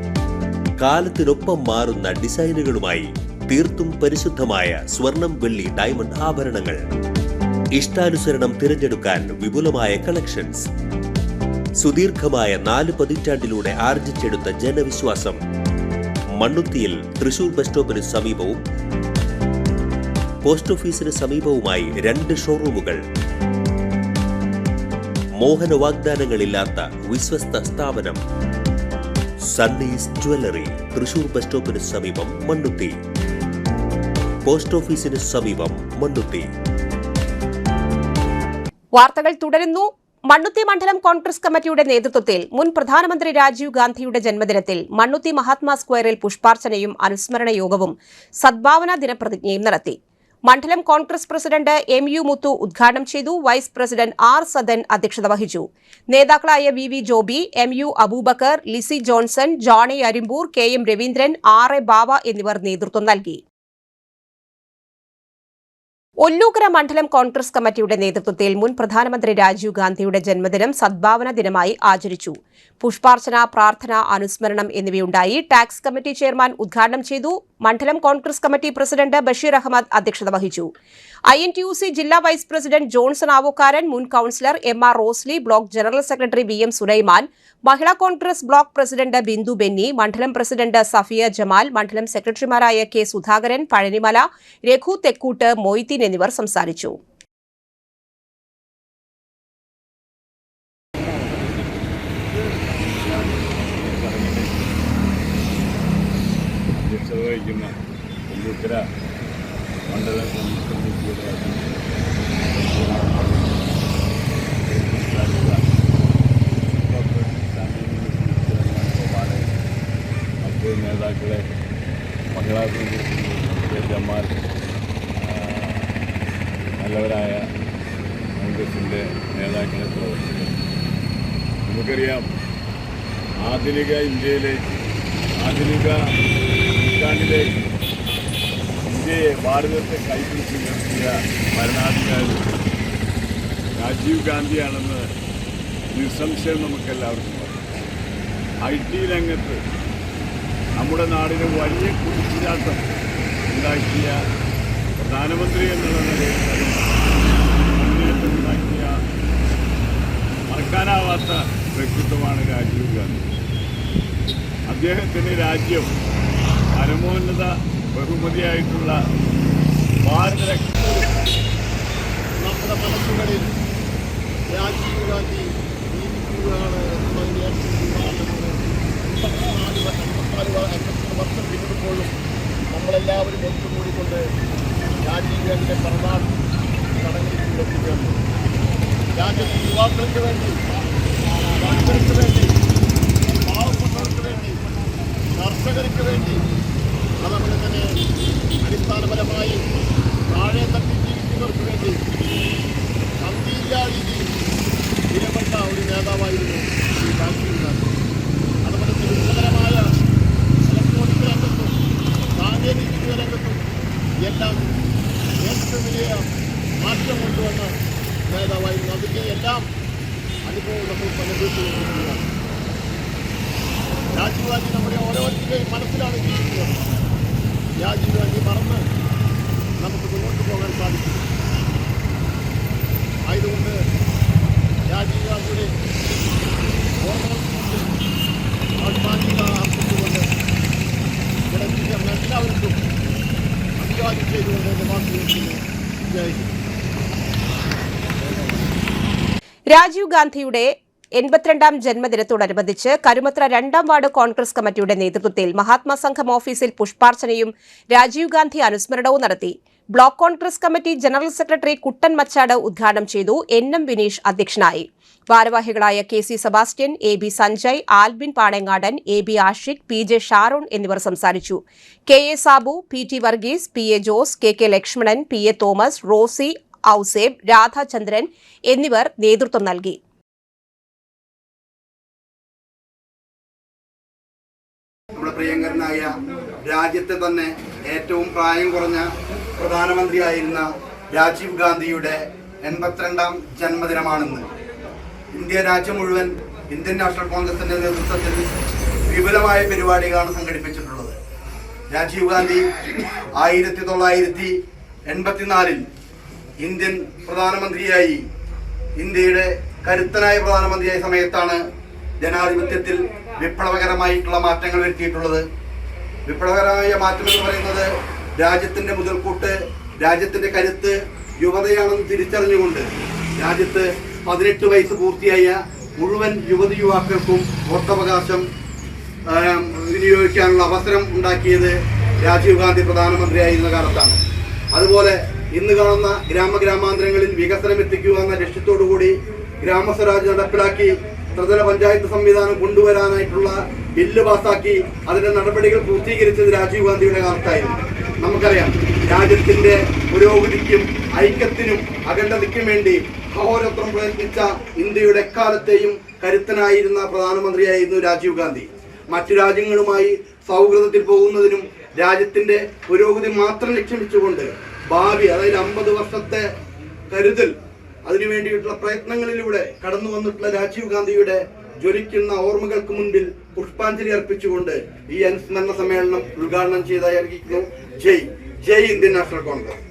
കാലത്തിനൊപ്പം മാറുന്ന ഡിസൈനുകളുമായി തീർത്തും പരിശുദ്ധമായ സ്വർണം, വെള്ളി, ഡയമണ്ട് ആഭരണങ്ങൾ. ഇഷ്ടാനുസരണം തിരഞ്ഞെടുക്കാൻ വിപുലമായ കളക്ഷൻസ്. സുദീർഘമായ 4 പതിറ്റാണ്ടിലൂടെ ആർജിച്ചെടുത്ത ജനവിശ്വാസം. മണ്ണുത്തിയിൽ തൃശൂർ ബസ് സ്റ്റോപ്പിന് സമീപവും പോസ്റ്റ് ഓഫീസിന് സമീപവുമായി 2 ഷോറൂമുകൾ. മോഹന വാഗ്ദാനങ്ങളില്ലാത്ത വിശ്വസ്ത സ്ഥാപനം. സണ്ണീസ് ജ്വല്ലറി, തൃശൂർ ബസ് സ്റ്റോപ്പിന് സമീപം, മണ്ണുത്തി. പോസ്റ്റ് ഓഫീസിന് സമീപം, മണ്ണുത്തി. വാർത്തകൾ തുടരുന്നു. മണ്ണുത്തി മണ്ഡലം കോൺഗ്രസ് കമ്മിറ്റിയുടെ നേതൃത്വത്തിൽ മുൻ പ്രധാനമന്ത്രി രാജീവ് ഗാന്ധിയുടെ ജന്മദിനത്തിൽ മണ്ണുത്തി മഹാത്മാ സ്ക്വയറിൽ പുഷ്പാർച്ചനയും അനുസ്മരണ യോഗവും സദ്ഭാവന ദിനപ്രതിജ്ഞയും നടത്തി. മണ്ഡലം കോൺഗ്രസ് പ്രസിഡന്റ് MU മുത്തു ഉദ്ഘാടനം ചെയ്തു. വൈസ് പ്രസിഡന്റ് R സദൻ അധ്യക്ഷത വഹിച്ചു. നേതാക്കളായ VV Joby, MU Aboobacker, Lissy Johnson, Johny Arimpur, KM Raveendran, R A Bava എന്നിവർ നേതൃത്വം നൽകി. ഒല്ലൂക്കര മണ്ഡലം കോൺഗ്രസ് കമ്മിറ്റിയുടെ നേതൃത്വത്തിൽ മുൻ പ്രധാനമന്ത്രി രാജീവ് ഗാന്ധിയുടെ ജന്മദിനം സദ്ഭാവന ദിനമായി ആചരിച്ചു. പുഷ്പാർച്ചന, പ്രാർത്ഥന, അനുസ്മരണം എന്നിവയുണ്ടായി. ടാക്സ് കമ്മിറ്റി ചെയർമാൻ ഉദ്ഘാടനം ചെയ്തു. മണ്ഡലം കോൺഗ്രസ് കമ്മിറ്റി പ്രസിഡന്റ് ബഷീർ അഹമ്മദ് അധ്യക്ഷത വഹിച്ചു. INTUC ജില്ലാ വൈസ് പ്രസിഡന്റ് ജോൺസൺ ആവോക്കാരൻ, മുൻ councillor MR Rosly, block general secretary VM Sulaiman, Mahila Congress block president Bindu Benny, മണ്ഡലം പ്രസിഡന്റ് സഫിയ ജമാൽ, മണ്ഡലം സെക്രട്ടറിമാരായ K സുധാകരൻ, പഴനിമല, രഘു തെക്കൂട്ട്, മൊയ്തീൻ എന്നിവർ സംസാരിച്ചു. വഹിക്കുന്ന ഒല്ലൂക്കര മണ്ഡല കമ്മിറ്റിയുടെ മറ്റ് നേതാക്കളെ, മഹിളാ ജമാൽ, നല്ലവരായ കോൺഗ്രസിൻ്റെ നേതാക്കളെ പ്രവർത്തിക്കുന്നു. നമുക്കറിയാം, ആധുനിക ഇന്ത്യയിലേക്ക്, ആധുനിക നൂറ്റാണ്ടിലേക്ക് ഇന്ത്യയെ, ഭാരതത്തെ കൈപിടിച്ച് നിർത്തിയ ഭരണാധികാരി രാജീവ് ഗാന്ധിയാണെന്ന് നിസ്സംശയം നമുക്കെല്ലാവർക്കും അറിയാം. IT രംഗത്ത് നമ്മുടെ നാടിന് വലിയ കുതിച്ചുചാട്ടം ഉണ്ടാക്കിയ പ്രധാനമന്ത്രി എന്നുള്ള നിലയിൽ മുന്നേറ്റം ഉണ്ടാക്കിയ മറക്കാനാവാത്ത വ്യക്തിത്വമാണ് രാജീവ് ഗാന്ധി. അദ്ദേഹത്തിന് രാജ്യം പരമോന്നത ബഹുമതിയായിട്ടുള്ള ഭാരതരത്ന നമ്മുടെ മനസ്സുകളിൽ രാജീവ് ഗാന്ധി ജീവിക്കുകയാണ് എന്നതിന് 54 വർഷം പിന്നിടുമ്പോഴും നമ്മളെല്ലാവരും ഒത്തുകൂടിക്കൊണ്ട് രാജീവ് ഗാന്ധിയുടെ പിറന്നാൾ ചടങ്ങിൽ എത്തിച്ചേർന്നു. രാജ്യത്തെ യുവാക്കൾക്ക് വേണ്ടി, ദളിതർക്ക് വേണ്ടി, പാവപ്പെട്ടവർക്ക് വേണ്ടി, കർഷകർക്ക് വേണ്ടി, അതുപോലെ തന്നെ അടിസ്ഥാനപരമായി താഴെ തട്ടി ജീവിക്കുന്നവർക്ക് വേണ്ടി സന്ധിയില്ലാതെ വിലപ്പെട്ട ഒരു നേതാവായിരുന്നു ഈ രാജീവ് ഗാന്ധി. അതുപോലെ തന്നെ വിശദമായ ഇലക്ട്രോണിക് രംഗത്തും സാങ്കേതിക രംഗത്തും എല്ലാം ഏറ്റവും വലിയ മാറ്റം കൊണ്ടുവന്ന നേതാവായിരുന്നു. അതിൻ്റെ എല്ലാം അനുഭവം നമ്മൾ അനുഭവിച്ചുകൊണ്ടിരിക്കുകയാണ്. രാജീവ് ഗാന്ധി നമ്മുടെ ഓരോരുത്തരുടെയും മനസ്സിലാണ് ജീവിക്കുന്നത്. രാജീവ് ഗാന്ധി മറന്ന് നമുക്ക് മുന്നോട്ട് പോകാൻ സാധിക്കും. ആയതുകൊണ്ട് രാജീവ് ഗാന്ധിയുടെ ഓർമ്മകൾക്ക് ആത്മാർത്ഥത അർപ്പിച്ചുകൊണ്ട് ഇവിടെ എല്ലാവർക്കും അഭിവാദ്യം ചെയ്തുകൊണ്ട് എൻ്റെ വാക്കുകൾ ജയ് ഹിന്ദ്. രാജീവ് ഗാന്ധിയുടെ 82ാം ജന്മദിനത്തോടനുബന്ധിച്ച് കരുമത്ര 2ാം വാർഡ് കോൺഗ്രസ് കമ്മിറ്റിയുടെ നേതൃത്വത്തിൽ മഹാത്മാ സംഘം ഓഫീസിൽ പുഷ്പാർച്ചനയും രാജീവ് ഗാന്ധി അനുസ്മരണവും നടത്തി. Block Congress committee general secretary Kuttan Machad ഉദ്ഘാടനം ചെയ്തു. NM വിനീഷ് അധ്യക്ഷനായി. ഭാരവാഹികളായ KC Sebastian, AB Sanjay, Albin Panangadan, AB Ashiq, PJ Sharon എന്നിവർ സംസാരിച്ചു. KA Sabu, PT Varghese, PA Jose, KK Lakshmanan, PA Thomas, Rosy Ouseph, Radhachandran എന്നിവർ നേതൃത്വം നൽകി. നമ്മുടെ പ്രിയങ്കരനായ രാജ്യത്തെ തന്നെ ഏറ്റവും പ്രായം കുറഞ്ഞ പ്രധാനമന്ത്രിയായിരുന്ന രാജീവ് ഗാന്ധിയുടെ 82ാം ജന്മദിനമാണെന്ന്. ഇന്ത്യ രാജ്യം മുഴുവൻ ഇന്ത്യൻ നാഷണൽ കോൺഗ്രസിന്റെ നേതൃത്വത്തിൽ വിപുലമായ പരിപാടികളാണ് സംഘടിപ്പിച്ചിട്ടുള്ളത്. രാജീവ് ഗാന്ധി 1984 ഇന്ത്യൻ പ്രധാനമന്ത്രിയായി, ഇന്ത്യയുടെ കരുത്തനായ പ്രധാനമന്ത്രിയായ സമയത്താണ് ജനാധിപത്യത്തിൽ വിപ്ലവകരമായിട്ടുള്ള മാറ്റങ്ങൾ വരുത്തിയിട്ടുള്ളത്. വിപ്ലവകരമായ മാറ്റം എന്ന് പറയുന്നത് രാജ്യത്തിന്റെ മുതൽക്കൂട്ട്, രാജ്യത്തിന്റെ കരുത്ത് യുവതയാണെന്ന് തിരിച്ചറിഞ്ഞുകൊണ്ട് രാജ്യത്ത് 18 വയസ്സ് പൂർത്തിയായ മുഴുവൻ യുവതി യുവാക്കൾക്കും വോട്ടവകാശം വിനിയോഗിക്കാനുള്ള അവസരം ഉണ്ടാക്കിയത് രാജീവ് ഗാന്ധി പ്രധാനമന്ത്രിയായിരുന്ന കാലത്താണ്. അതുപോലെ ഇന്ന് കാണുന്ന ഗ്രാമാന്തരങ്ങളിൽ വികസനം എത്തിക്കുക എന്ന ലക്ഷ്യത്തോടുകൂടി ഗ്രാമസ്വരാജ് നടപ്പിലാക്കി ത്രിതല പഞ്ചായത്ത് സംവിധാനം കൊണ്ടുവരാനായിട്ടുള്ള ബില്ല് പാസാക്കി അതിന്റെ നടപടികൾ പൂർത്തീകരിച്ചത് രാജീവ് ഗാന്ധിയുടെ കാലത്തായിരുന്നു. നമുക്കറിയാം, രാജ്യത്തിന്റെ പുരോഗതിക്കും ഐക്യത്തിനും അഖണ്ഡതയ്ക്കും വേണ്ടി അഹോരാത്രം പ്രയത്നിച്ച ഇന്ത്യയുടെ എക്കാലത്തെയും കരുത്തനായിരുന്ന പ്രധാനമന്ത്രിയായിരുന്നു രാജീവ് ഗാന്ധി. മറ്റു രാജ്യങ്ങളുമായി സൗഹൃദത്തിൽ പോകുന്നതിനും രാജ്യത്തിന്റെ പുരോഗതി മാത്രം ലക്ഷ്യം വെച്ചുകൊണ്ട് ഭാവി, അതായത് 50 വർഷത്തെ കരുതൽ, അതിനുവേണ്ടിയിട്ടുള്ള പ്രയത്നങ്ങളിലൂടെ കടന്നു വന്നിട്ടുള്ള രാജീവ് ഗാന്ധിയുടെ ജ്വലിക്കുന്ന ഓർമ്മകൾക്ക് മുൻപിൽ പുഷ്പാഞ്ജലി അർപ്പിച്ചുകൊണ്ട് ഈ അനുസ്മരണ സമ്മേളനം ഉദ്ഘാടനം ചെയ്തായിരിക്കുന്നു. ജയ് ഇന്ത്യൻ നാഷണൽ കോൺഗ്രസ്.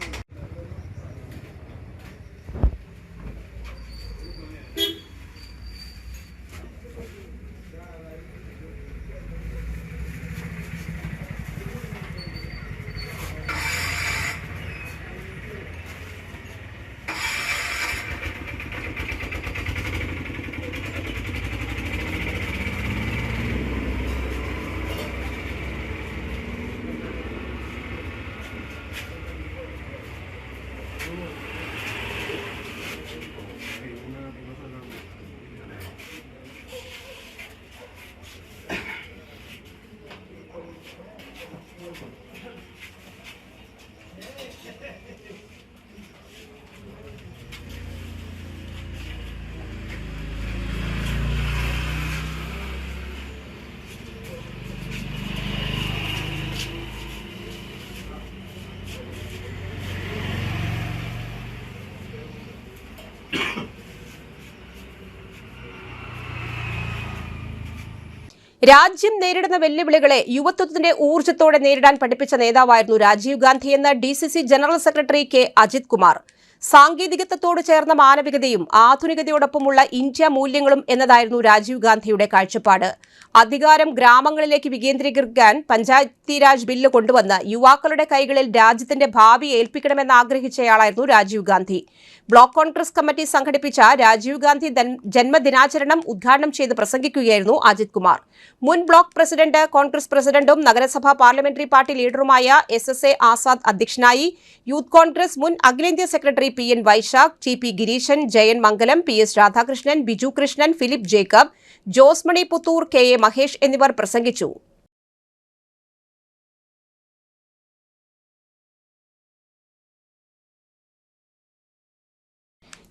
രാജ്യം നേരിടുന്ന വെല്ലുവിളികളെ യുവത്വത്തിന്റെ ഊർജ്ജത്തോടെ നേരിടാൻ പഠിപ്പിച്ച നേതാവായിരുന്നു രാജീവ് ഗാന്ധിയെന്ന് DCC general secretary K. Ajith Kumar. സാങ്കേതികത്വത്തോട് ചേർന്ന മാനവികതയും ആധുനികതയോടൊപ്പമുള്ള ഇന്ത്യ മൂല്യങ്ങളും എന്നതായിരുന്നു രാജീവ് ഗാന്ധിയുടെ കാഴ്ചപ്പാട്. അധികാരം ഗ്രാമങ്ങളിലേക്ക് വികേന്ദ്രീകരിക്കാൻ പഞ്ചായത്തീരാജ് ബില്ല് കൊണ്ടുവന്ന് യുവാക്കളുടെ കൈകളിൽ രാജ്യത്തിന്റെ ഭാവി ഏൽപ്പിക്കണമെന്ന് ആഗ്രഹിച്ചയാളായിരുന്നു രാജീവ് ഗാന്ധി. ബ്ലോക്ക് കോൺഗ്രസ് കമ്മിറ്റി സംഘടിപ്പിച്ച രാജീവ് ഗാന്ധി ജന്മദിനാചരണം ഉദ്ഘാടനം ചെയ്ത് പ്രസംഗിക്കുകയായിരുന്നു അജിത് കുമാർ. മുൻ ബ്ലോക്ക് പ്രസിഡന്റ്, കോൺഗ്രസ് പ്രസിഡന്റും നഗരസഭാ പാർലമെന്ററി പാർട്ടി ലീഡറുമായ SSA ആസാദ് അധ്യക്ഷനായി. യൂത്ത് കോൺഗ്രസ് മുൻ അഖിലേന്ത്യാ secretary PN Vaishakh, TP Gireeshan, Jayan Mangalam, PS Radhakrishnan, Biju Krishnan, Philip Jacob, Josmani Puthur, KA Mahesh എന്നിവർ പ്രസംഗിച്ചു.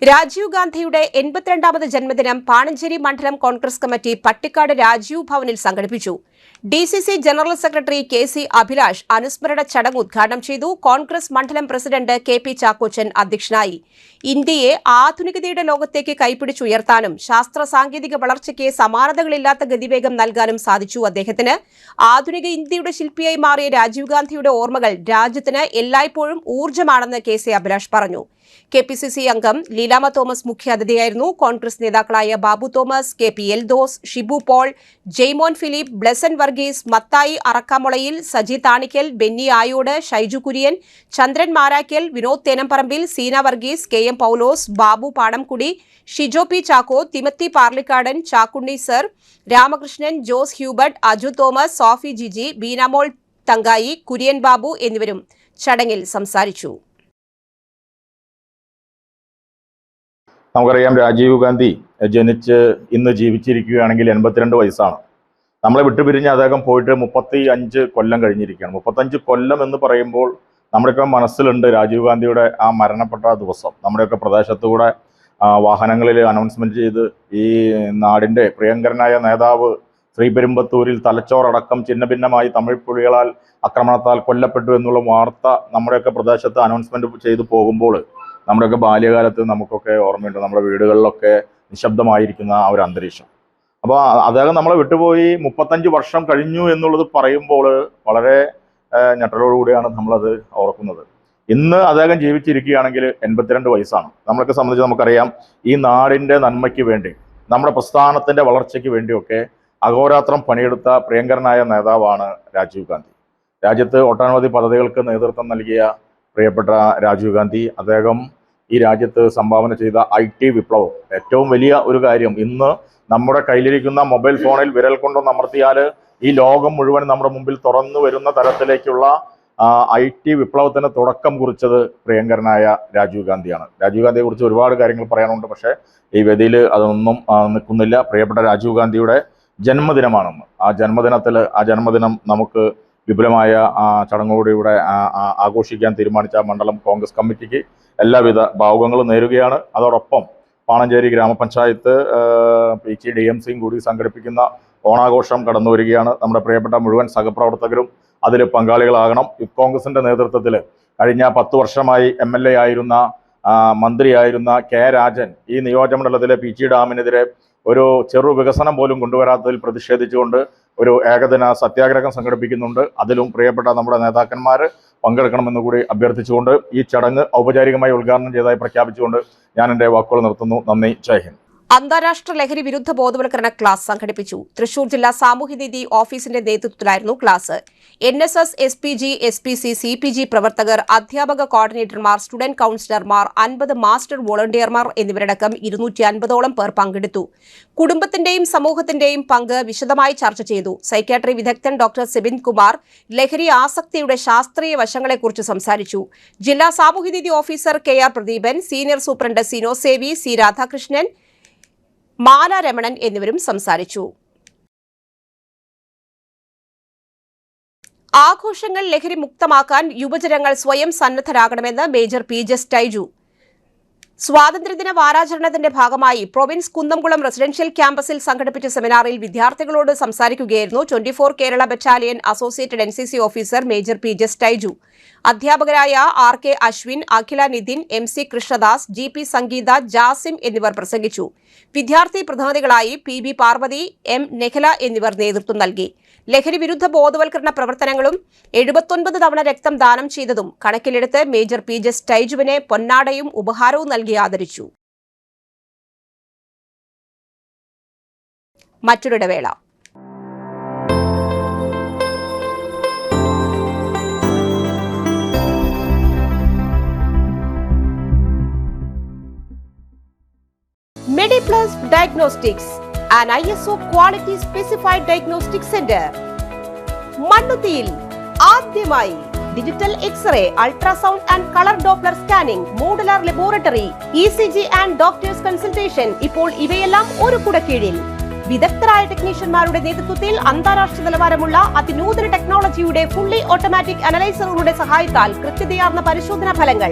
രാജീവ് ഗാന്ധിയുടെ 82ാമത് ജന്മദിനം പാണഞ്ചേരി മണ്ഡലം കോൺഗ്രസ് കമ്മിറ്റി പട്ടിക്കാട് രാജീവ് ഭവനിൽ സംഘടിപ്പിച്ചു. DCC general secretary KC Abhilash അനുസ്മരണ ചടങ്ങ് ഉദ്ഘാടനം ചെയ്തു. കോൺഗ്രസ് മണ്ഡലം പ്രസിഡന്റ് KP ചാക്കോച്ചൻ അധ്യക്ഷനായി. ഇന്ത്യയെ ആധുനികതയുടെ ലോകത്തേക്ക് കൈപ്പിടിച്ചുയർത്താനും ശാസ്ത്ര സാങ്കേതിക വളർച്ചയ്ക്ക് സമാനതകളില്ലാത്ത ഗതിവേഗം നൽകാനും സാധിച്ചു അദ്ദേഹത്തിന്. ആധുനിക ഇന്ത്യയുടെ ശില്പിയായി മാറിയ രാജീവ് ഗാന്ധിയുടെ ഓർമ്മകൾ രാജ്യത്തിന് എല്ലായ്പ്പോഴും ഊർജ്ജമാണെന്ന് KC അഭിലാഷ് പറഞ്ഞു. KPCC അംഗം ലീലാമ തോമസ് മുഖ്യാതിഥിയായിരുന്നു. കോൺഗ്രസ് നേതാക്കളായ Babu Thomas, KP Eldhose, Shibu Paul, Jaimon Philip, Blesson Varghese, Mathai Arakkamulayil, Saji Thanikkal, Benny Ayode, Shaiju Kurian, Chandran Marakkal, Vinod Thenamparambil, Seena Varghese, KM Paulose, Babu Padamkudi, Shijo P Chacko, Timothy Parlikkadan, Chakkunni sir, Ramakrishnan, Jose Hubert, Aju Thomas, Sophy Jiji, Beenamol Thankayi, Kurian Babu എന്നിവരും ചടങ്ങിൽ സംസാരിച്ചു. നമുക്കറിയാം, രാജീവ് ഗാന്ധി ജനിച്ച് ഇന്ന് ജീവിച്ചിരിക്കുകയാണെങ്കിൽ 82 വയസ്സാണ്. നമ്മളെ വിട്ടുപിരിഞ്ഞ് അദ്ദേഹം പോയിട്ട് 35 കൊല്ലം കഴിഞ്ഞിരിക്കുകയാണ്. 35 കൊല്ലം എന്ന് പറയുമ്പോൾ നമ്മുടെയൊക്കെ മനസ്സിലുണ്ട് രാജീവ് ഗാന്ധിയുടെ ആ മരണപ്പെട്ട ദിവസം. നമ്മുടെയൊക്കെ പ്രദേശത്തുകൂടെ വാഹനങ്ങളിൽ അനൗൺസ്മെന്റ് ചെയ്ത് ഈ നാടിൻ്റെ പ്രിയങ്കരനായ നേതാവ് ശ്രീപെരുമ്പത്തൂരിൽ തലച്ചോറടക്കം ഛിന്നഭിന്നമായി തമിഴ് പുലികളാൽ ആക്രമണത്താൽ കൊല്ലപ്പെട്ടു എന്നുള്ള വാർത്ത നമ്മുടെയൊക്കെ പ്രദേശത്ത് അനൗൺസ്മെന്റ് ചെയ്തു പോകുമ്പോൾ നമ്മുടെയൊക്കെ ബാല്യകാലത്ത് നമുക്കൊക്കെ ഓർമ്മയുണ്ട്, നമ്മുടെ വീടുകളിലൊക്കെ നിശബ്ദമായിരിക്കുന്ന ആ ഒരു അന്തരീക്ഷം. അപ്പോൾ അദ്ദേഹം നമ്മളെ വിട്ടുപോയി 35 വർഷം കഴിഞ്ഞു എന്നുള്ളത് പറയുമ്പോൾ വളരെ ഞെട്ടലോടുകൂടിയാണ് നമ്മളത് ഓർക്കുന്നത്. ഇന്ന് അദ്ദേഹം ജീവിച്ചിരിക്കുകയാണെങ്കിൽ 82 വയസ്സാണ്. നമ്മളൊക്കെ സംബന്ധിച്ച് നമുക്കറിയാം, ഈ നാടിൻ്റെ നന്മയ്ക്ക് വേണ്ടി, നമ്മുടെ പ്രസ്ഥാനത്തിൻ്റെ വളർച്ചയ്ക്ക് വേണ്ടിയൊക്കെ അഹോരാത്രം പണിയെടുത്ത പ്രിയങ്കരനായ നേതാവാണ് രാജീവ് ഗാന്ധി. രാജ്യത്ത് ഒട്ടനവധി പദ്ധതികൾക്ക് നേതൃത്വം നൽകിയ പ്രിയപ്പെട്ട രാജീവ് ഗാന്ധി, അദ്ദേഹം ഈ രാജ്യത്ത് സംഭാവന ചെയ്ത IT വിപ്ലവം ഏറ്റവും വലിയ ഒരു കാര്യം. ഇന്ന് നമ്മുടെ കയ്യിലിരിക്കുന്ന മൊബൈൽ ഫോണിൽ വിരൽ കൊണ്ടൊന്ന് അമർത്തിയാൽ ഈ ലോകം മുഴുവൻ നമ്മുടെ മുമ്പിൽ തുറന്നു വരുന്ന തരത്തിലേക്കുള്ള IT വിപ്ലവത്തിന് തുടക്കം കുറിച്ചത് പ്രിയങ്കരനായ രാജീവ് ഗാന്ധിയാണ്. രാജീവ് ഗാന്ധിയെ കുറിച്ച് ഒരുപാട് കാര്യങ്ങൾ പറയാനുണ്ട്, പക്ഷേ ഈ വേദിയിൽ അതൊന്നും നിൽക്കുന്നില്ല. പ്രിയപ്പെട്ട രാജീവ് ഗാന്ധിയുടെ ജന്മദിനമാണെന്ന്. ആ ജന്മദിനം നമുക്ക് വിപുലമായ ചടങ്ങോടുകൂടെ ആഘോഷിക്കാൻ തീരുമാനിച്ച മണ്ഡലം കോൺഗ്രസ് കമ്മിറ്റിക്ക് എല്ലാവിധ ഭാവുകങ്ങളും നേരുകയാണ്. അതോടൊപ്പം പാണഞ്ചേരി ഗ്രാമപഞ്ചായത്ത് PC DMCയും കൂടി സംഘടിപ്പിക്കുന്ന ഓണാഘോഷം കടന്നു വരികയാണ്. നമ്മുടെ പ്രിയപ്പെട്ട മുഴുവൻ സഹപ്രവർത്തകരും അതിൽ പങ്കാളികളാകണം. യൂത്ത് കോൺഗ്രസിൻ്റെ നേതൃത്വത്തിൽ കഴിഞ്ഞ 10 വർഷമായി MLA ആയിരുന്ന മന്ത്രിയായിരുന്ന K രാജൻ ഈ നിയോജകമണ്ഡലത്തിലെ PG ഡാമിനെതിരെ ഒരു ചെറു വികസനം പോലും കൊണ്ടുവരാത്തതിൽ പ്രതിഷേധിച്ചുകൊണ്ട് ഒരു ഏകദിന സത്യാഗ്രഹം സംഘടിപ്പിക്കുന്നുണ്ട്. അതിലും പ്രിയപ്പെട്ട നമ്മുടെ നേതാക്കന്മാർ പങ്കെടുക്കണമെന്ന് കൂടി അഭ്യർത്ഥിച്ചുകൊണ്ട് ഈ ചടങ്ങ് ഔപചാരികമായി ഉദ്ഘാടനം ചെയ്തതായി പ്രഖ്യാപിച്ചുകൊണ്ട് ഞാൻ എൻ്റെ വാക്കുകൾ നിർത്തുന്നു. നന്ദി, ജയ് ഹിന്ദ്. അന്താരാഷ്ട്ര ലഹരി വിരുദ്ധ ബോധവൽക്കരണ ക്ലാസ് സംഘടിപ്പിച്ചു. തൃശൂർ ജില്ലാ സാമൂഹ്യനീതി ഓഫീസിന്റെ നേതൃത്വത്തിലായിരുന്നു class. NSS, SPG, SPC, CPG പ്രവർത്തകർ, അധ്യാപക കോർഡിനേറ്റർമാർ, സ്റ്റുഡന്റ് കൌൺസിലർമാർ, 50 മാസ്റ്റർ വോളണ്ടിയർമാർ എന്നിവരടക്കം 250ഓളം പേർ പങ്കെടുത്തു. കുടുംബത്തിന്റെയും സമൂഹത്തിന്റെയും പങ്ക് വിശദമായി ചർച്ച ചെയ്തു. സൈക്യാട്രി വിദഗ്ധൻ ഡോക്ടർ സിബിൻ കുമാർ ലഹരി ആസക്തിയുടെ ശാസ്ത്രീയ വശങ്ങളെക്കുറിച്ച് സംസാരിച്ചു. ജില്ലാ സാമൂഹ്യനീതി officer KR Pradeepan, senior superintendent Sino Sevi, C Radhakrishnan, മാല രമണൻ എന്നിവരും സംസാരിച്ചു. ആഘോഷങ്ങൾ ലഹരി മുക്തമാക്കാൻ യുവജനങ്ങൾ സ്വയം സന്നദ്ധരാകണമെന്ന് മേജർ PJ സ്റ്റൈജു. സ്വാതന്ത്ര്യദിന വാരാചരണത്തിന്റെ ഭാഗമായി പ്രൊവിൻസ് കുന്നംകുളം റെസിഡൻഷ്യൽ ക്യാമ്പസിൽ സംഘടിപ്പിച്ച സെമിനാറിൽ വിദ്യാർത്ഥികളോട് സംസാരിക്കുകയായിരുന്നു 24 Kerala battalion associated NCC officer major PJ Staiju. അധ്യാപകരായ RK അശ്വിൻ, അഖില നിതിൻ, MC കൃഷ്ണദാസ്, GP സംഗീത, ജാസിം എന്നിവർ പ്രസംഗിച്ചു. വിദ്യാർത്ഥി പ്രതിനിധികളായി PB പാർവതി, M നെഹല എന്നിവർ നേതൃത്വം നൽകി. ലഹരി വിരുദ്ധ ബോധവൽക്കരണ പ്രവർത്തനങ്ങളും 79 തവണ രക്തം ദാനം ചെയ്തതും കണക്കിലെടുത്ത് മേജർ PJ സ്റ്റൈജുവിനെ പൊന്നാടയും ഉപഹാരവും നൽകി ആദരിച്ചു. മറ്റൊരിടവേള. MediPlus Diagnostics, an ISO quality specified diagnostic center. മണ്ണുത്തിയിൽ ആദ്യമായി digital X-ray, ultrasound and color Doppler scanning, modular laboratory, ECG and doctor's consultation. ഇപ്പോൾ ഇവയെല്ലാം ഒരു കുടക്കീഴിൽ. വിദഗ്ധരായ ടെക്നീഷ്യന്മാരുടെ നേതൃത്വത്തിൽ അന്താരാഷ്ട്ര നിലവാരമുള്ള അതിനൂതന ടെക്നോളജിയുടെ ഫുള്ളി ഓട്ടോമാറ്റിക് അനലൈസറുകളുടെ സഹായത്താൽ കൃത്യതയാർന്ന പരിശോധനാ ഫലങ്ങൾ.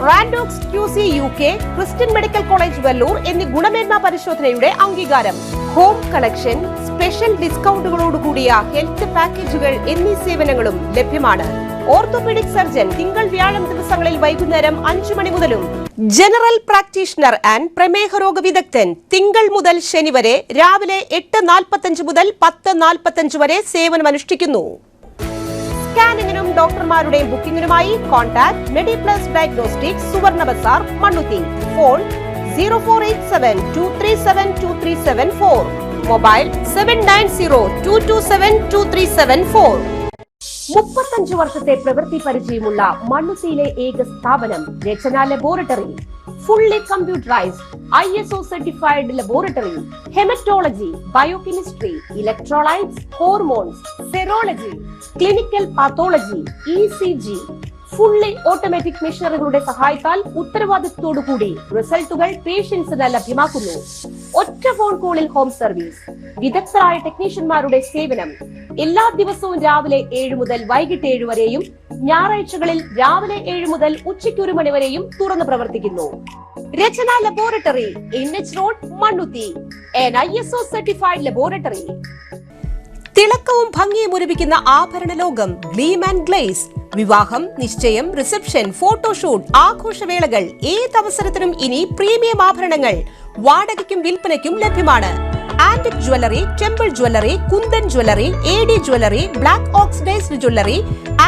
റാൻഡോക്സ് QC UK, Christian medical college Vellore എന്നീ ഗുണമേന്മ പരിശോധനയുടെ അംഗീകാരം. ഹോം കളക്ഷൻ, സ്പെഷ്യൽ ഡിസ്കൗണ്ടുകളോടുകൂടിയ ഹെൽത്ത് പാക്കേജുകൾ എന്നീ സേവനങ്ങളും ലഭ്യമാണ്. ഓർത്തോപീഡിക് സർജൻ തിങ്കൾ വ്യാഴം ദിവസങ്ങളിൽ വൈകുന്നേരം 5 മണി മുതലും ജനറൽ പ്രാക്ടീഷണർ ആൻഡ് പ്രമേഹ രോഗ വിദഗ്ധൻ തിങ്കൾ മുതൽ ശനി വരെ രാവിലെ 8:45 മുതൽ 10:45 വരെ സേവനമനുഷ്ഠിക്കുന്നു. സ്കാനിങ്ങിനും ഡോക്ടർമാരുടെ ബുക്കിംഗിനുമായി കോൺടാക്ട് മെഡിപ്ലസ് ഡയഗ്നോസ്റ്റിക്സ്, സുവർണ ബസാർ, മണ്ണുത്തി. Phone 0487237237 mobile 7902272374. 35 വർഷത്തെ പ്രവൃത്തി പരിചയമുള്ള മണ്ണുത്തിയിലെ ഏക സ്ഥാപനം Rachana laboratory. Fully computerised ISO certified laboratory. Haematology, biochemistry, electrolytes, hormones, serology, clinical pathology, ECG. Fully automatic മെഷീനറികളുടെ സഹായത്താൽ ഉത്തരവാദിത്വത്തോടുകൂടി റിസൾട്ടുകൾ പേഷ്യൻസിന് ലഭ്യമാക്കുന്നു. ഒറ്റ ഫോൺ കോളിൽ ഹോം സർവീസ്. വിദഗ്ധരായ ടെക്നീഷ്യന്മാരുടെ സേവനം. എല്ലാ ദിവസവും രാവിലെ 7 മുതൽ വൈകിട്ട് 7 വരെയും ഞായറാഴ്ചകളിൽ രാവിലെ 7 മുതൽ ഉച്ചയ്ക്ക് 1 മണി വരെയും തുറന്നു പ്രവർത്തിക്കുന്നു. Rachana laboratory, NH road, Mannuthy. ISO certified laboratory. തിളക്കവും ഭംഗിയും ഒരുമിക്കുന്ന ആഭരണ ലോകം ഗ്ലീം ആൻഡ് ഗ്ലേസ്. വിവാഹം, നിശ്ചയം, റിസപ്ഷൻ, ഫോട്ടോഷൂട്ട്, ആഘോഷവേളകൾ, ഏതവസരത്തിനും ഇനി പ്രീമിയം ആഭരണങ്ങൾ വാടകയ്ക്കും വിൽപ്പനയ്ക്കും ലഭ്യമാണ്. Antique jewellery, temple jewellery, Kundan jewellery, AD jewellery, black oxidised jewellery,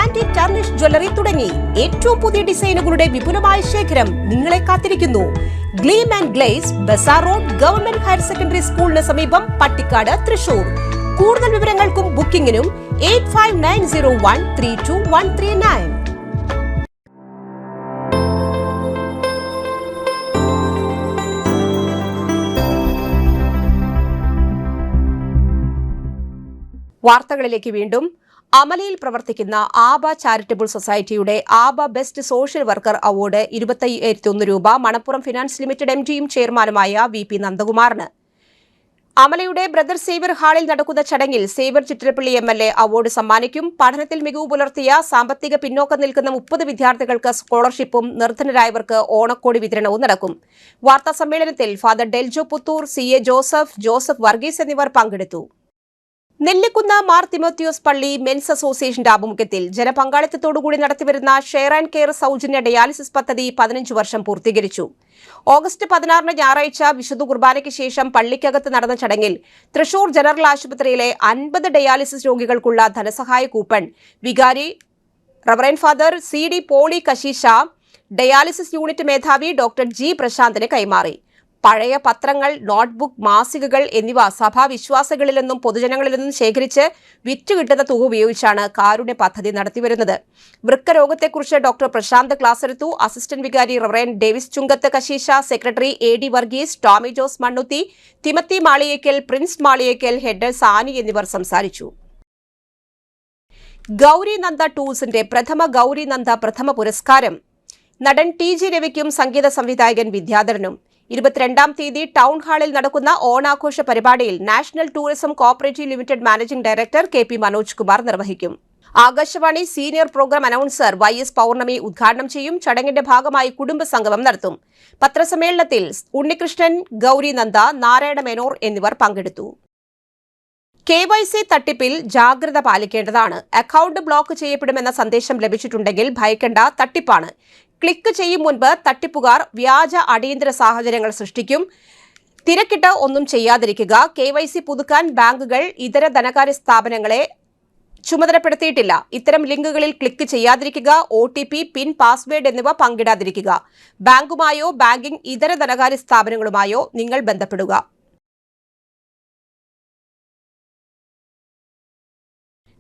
anti tarnish jewellery തുടങ്ങി ഏറ്റവും പുതിയ ഡിസൈനുകളുടെ വിപുലമായ ശേഖരം നിങ്ങളെ കാത്തിരിക്കുന്നു. Gleam and glaze, bazaar road, government higher secondary സ്കൂളിന് സമീപം, പട്ടിക്കാട്, തൃശൂർ. കൂടുതൽ വിവരങ്ങൾക്കും ബുക്കിംഗിനും 8590132139. വാർത്തകളിലേക്ക് വീണ്ടും. അമലയിൽ പ്രവർത്തിക്കുന്ന ആബ ചാരിറ്റബിൾ സൊസൈറ്റിയുടെ Aba best social worker award 25,001 രൂപ മണപ്പുറം ഫിനാൻസ് ലിമിറ്റഡ് MDയും ചെയർമാനുമായ VP നന്ദകുമാറിന്. അമലയുടെ ബ്രദർ സേവ്യർ ഹാളിൽ നടക്കുന്ന ചടങ്ങിൽ സേവ്യർ ചിറ്റിലപ്പള്ളി MLA അവാർഡ് സമ്മാനിക്കും. പഠനത്തിൽ മികവ് പുലർത്തിയ സാമ്പത്തിക പിന്നോക്കം നിൽക്കുന്ന 30 വിദ്യാർത്ഥികൾക്ക് സ്കോളർഷിപ്പും നിർധനരായവർക്ക് ഓണക്കോടി വിതരണവും നടക്കും. വാർത്താ സമ്മേളനത്തിൽ father Deljo Puthur, CA Joseph Varghese എന്നിവർ പങ്കെടുത്തു. നെല്ലിക്കുന്ന് മാർ തിമോത്തിയോസ് പള്ളി മെൻസ് അസോസിയേഷന്റെ ആഭിമുഖ്യത്തിൽ ജനപങ്കാളിത്തത്തോടുകൂടി നടത്തിവരുന്ന ഷെയർ ആൻഡ് കെയർ സൗജന്യ ഡയാലിസിസ് പദ്ധതി 15 വർഷം പൂർത്തീകരിച്ചു. ഓഗസ്റ്റ് 16 ഞായറാഴ്ച വിശുദ്ധ കുർബാനയ്ക്ക് ശേഷം പള്ളിക്കകത്ത് നടന്ന ചടങ്ങിൽ തൃശൂർ ജനറൽ ആശുപത്രിയിലെ 50 ഡയാലിസിസ് രോഗികൾക്കുള്ള ധനസഹായ കൂപ്പൺ വികാരി റവറൻഡ് ഫാദർ CD പോളി കശീഷ ഡയാലിസിസ് യൂണിറ്റ് മേധാവി ഡോക്ടർ G പ്രശാന്തിന് കൈമാറി. പഴയ പത്രങ്ങൾ, നോട്ട്ബുക്ക്, മാസികകൾ എന്നിവ സഭാവിശ്വാസികളിൽ നിന്നും പൊതുജനങ്ങളിൽ നിന്നും ശേഖരിച്ച് വിറ്റുകിട്ടുന്ന തുക ഉപയോഗിച്ചാണ് കാരുണ്യ പദ്ധതി നടത്തിവരുന്നത്. വൃക്കരോഗത്തെക്കുറിച്ച് ഡോക്ടർ പ്രശാന്ത് ക്ലാസ് എടുത്തു. അസിസ്റ്റന്റ് വികാരി റവറൻഡ് ഡേവിസ് ചുങ്കത്ത് കശീശ, secretary AD Varghese, Tomy Jose Mannuthy, Timothy Maliyekkal, Prince Maliyekkal, head Sani എന്നിവർ സംസാരിച്ചു. ഗൗരി നന്ദ ടൂൾസിന്റെ പ്രഥമ പുരസ്കാരം നടൻ TG രവിക്കും സംഗീത സംവിധായകൻ വിദ്യാധരനും. 22-ാം തീയതി ടൗൺ ഹാളിൽ നടക്കുന്ന ഓണാഘോഷ പരിപാടിയിൽ national tourism cooperative limited managing director KP Manoj Kumar നിർവഹിക്കും. Akashvani senior programme announcer YS Pournami ഉദ്ഘാടനം ചെയ്യും. ചടങ്ങിന്റെ ഭാഗമായി കുടുംബ സംഗമം നടത്തും. പത്രസമ്മേളനത്തിൽ ഉണ്ണികൃഷ്ണൻ, ഗൗരി നന്ദ, നാരായണ മേനോർ എന്നിവർ പങ്കെടുത്തു. KYC തട്ടിപ്പിൽ ജാഗ്രത പാലിക്കേണ്ടതാണ്. അക്കൗണ്ട് ബ്ലോക്ക് ചെയ്യപ്പെടുമെന്ന സന്ദേശം ലഭിച്ചിട്ടുണ്ടെങ്കിൽ ഭയക്കേണ്ട, തട്ടിപ്പാണ്. ക്ലിക്ക് ചെയ്യും മുൻപ് തട്ടിപ്പുകാർ വ്യാജ അടിയന്തര സാഹചര്യങ്ങൾ സൃഷ്ടിക്കും. തിരക്കിട്ട് ഒന്നും ചെയ്യാതിരിക്കുക. KYC പുതുക്കാൻ ബാങ്കുകൾ ഇതര ധനകാര്യ സ്ഥാപനങ്ങളെ ചുമതലപ്പെടുത്തിയിട്ടില്ല. ഇത്തരം ലിങ്കുകളിൽ ക്ലിക്ക് ചെയ്യാതിരിക്കുക. OTP, പിൻ, പാസ്വേഡ് എന്നിവ പങ്കിടാതിരിക്കുക. ബാങ്കുമായോ ബാങ്കിംഗ് ഇതര ധനകാര്യ സ്ഥാപനങ്ങളുമായോ നിങ്ങൾ ബന്ധപ്പെടുക.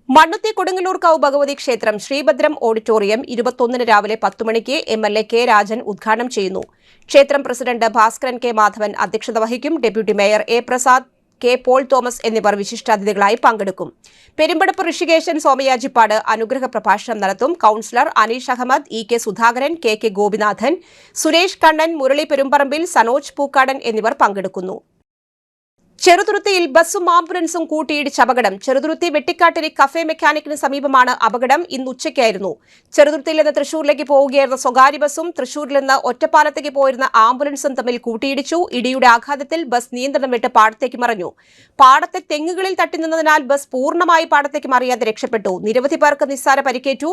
മണ്ണുത്തി കൊടുങ്ങല്ലൂർക്കാവ് ഭഗവതി ക്ഷേത്രം ശ്രീഭദ്രം ഓഡിറ്റോറിയം 21 രാവിലെ 10 മണിക്ക് MLA K രാജൻ ഉദ്ഘാടനം ചെയ്യുന്നു. ക്ഷേത്രം പ്രസിഡന്റ് ഭാസ്കരൻ K മാധവൻ അധ്യക്ഷത വഹിക്കും. Deputy mayor A Prasad, K Paul Thomas എന്നിവർ വിശിഷ്ടാതിഥികളായി പങ്കെടുക്കും. പെരുമ്പടപ്പ് ഋഷികേശൻ സോമയാജിപ്പാട് അനുഗ്രഹ പ്രഭാഷണം നടത്തും. Councillor Aneesh Ahmed, E K Sudhakaran, K K Gopinathan, Suresh Kannan, Murali Perumparambil, Sanoj Pookkadan എന്നിവർ പങ്കെടുക്കുന്നു. ചെറുതുരുത്തിയിൽ ബസ്സും ആംബുലൻസും കൂട്ടിയിടിച്ച് അപകടം. ചെറുതുരുത്തി വെട്ടിക്കാട്ടിരി കഫേ മെക്കാനിക്കിന് സമീപമാണ് അപകടം. ഇന്ന് ഉച്ചയ്ക്കായിരുന്നു. ചെറുതുരുത്തിയിൽ നിന്ന് തൃശൂരിലേക്ക് പോവുകയായിരുന്ന സ്വകാര്യ ബസ്സും തൃശൂരിൽ നിന്ന് ഒറ്റപ്പാലത്തേക്ക് പോയിരുന്ന ആംബുലൻസും തമ്മിൽ കൂട്ടിയിടിച്ചു. ഇടിയുടെ ആഘാതത്തിൽ ബസ് നിയന്ത്രണം വിട്ട് പാടത്തേക്ക് മറിഞ്ഞു. പാടത്തെ തെങ്ങുകളിൽ തട്ടി നിന്നതിനാൽ ബസ് പൂർണ്ണമായി പാടത്തേക്ക് മറിയാതെ രക്ഷപ്പെട്ടു. നിരവധി പേർക്ക് നിസ്സാര പരിക്കേറ്റു.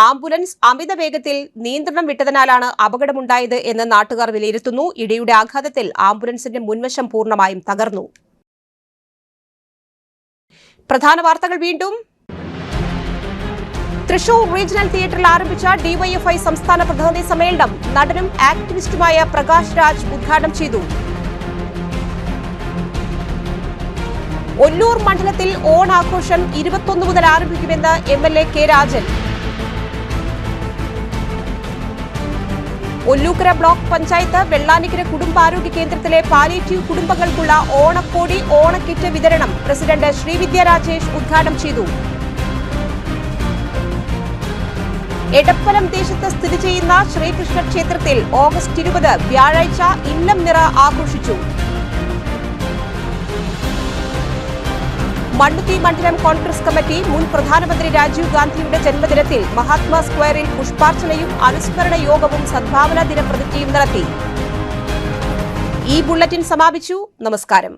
ആംബുലൻസ് അമിത വേഗത്തിൽ നിയന്ത്രണം വിട്ടതിനാലാണ് അപകടമുണ്ടായത് എന്ന് നാട്ടുകാർ വിലയിരുത്തുന്നു. ഇടിയുടെ ആഘാതത്തിൽ ആംബുലൻസിന്റെ മുൻവശം പൂർണ്ണമായും തകർന്നു. പ്രധാന വാർത്തകൾ വീണ്ടും. തൃശൂർ റീജിയണൽ തിയേറ്ററിൽ ആരംഭിച്ച ഡിവൈഎഫ്ഐ സംസ്ഥാന പ്രതിനിധി സമ്മേളനം നടനും ആക്ടിവിസ്റ്റുമായ പ്രകാശ് രാജ് ഉദ്ഘാടനം ചെയ്തു. ഒല്ലൂർ മണ്ഡലത്തിൽ ഓണാഘോഷം 21 മുതൽ ആരംഭിക്കുമെന്ന് MLA K Rajan. Ollukkara block panchayat Vellanikkara കുടുംബാരോഗ്യ കേന്ദ്രത്തിലെ പാലിയേറ്റീവ് കുടുംബങ്ങൾക്കുള്ള ഓണക്കോടി ഓണക്കിറ്റ് വിതരണം പ്രസിഡന്റ് ശ്രീവിദ്യ രാജേഷ് ഉദ്ഘാടനം ചെയ്തു. എടപ്പലം ദേശത്ത് സ്ഥിതി ചെയ്യുന്ന ശ്രീകൃഷ്ണ ക്ഷേത്രത്തിൽ ഓഗസ്റ്റ് 20 വ്യാഴാഴ്ച ഇല്ലം നിറ ആഘോഷിച്ചു. മണ്ണുത്തി മണ്ഡലം കോൺഗ്രസ് കമ്മിറ്റി മുൻ പ്രധാനമന്ത്രി രാജീവ് ഗാന്ധിയുടെ ജന്മദിനത്തിൽ മഹാത്മാ സ്ക്വയറിൽ പുഷ്പാർച്ചനയും അനുസ്മരണ യോഗവും സദ്ഭാവനാ ദിന പ്രതിജ്ഞയും നടത്തി. ഈ ബുള്ളറ്റിൻ സമാപിച്ചു. നമസ്കാരം.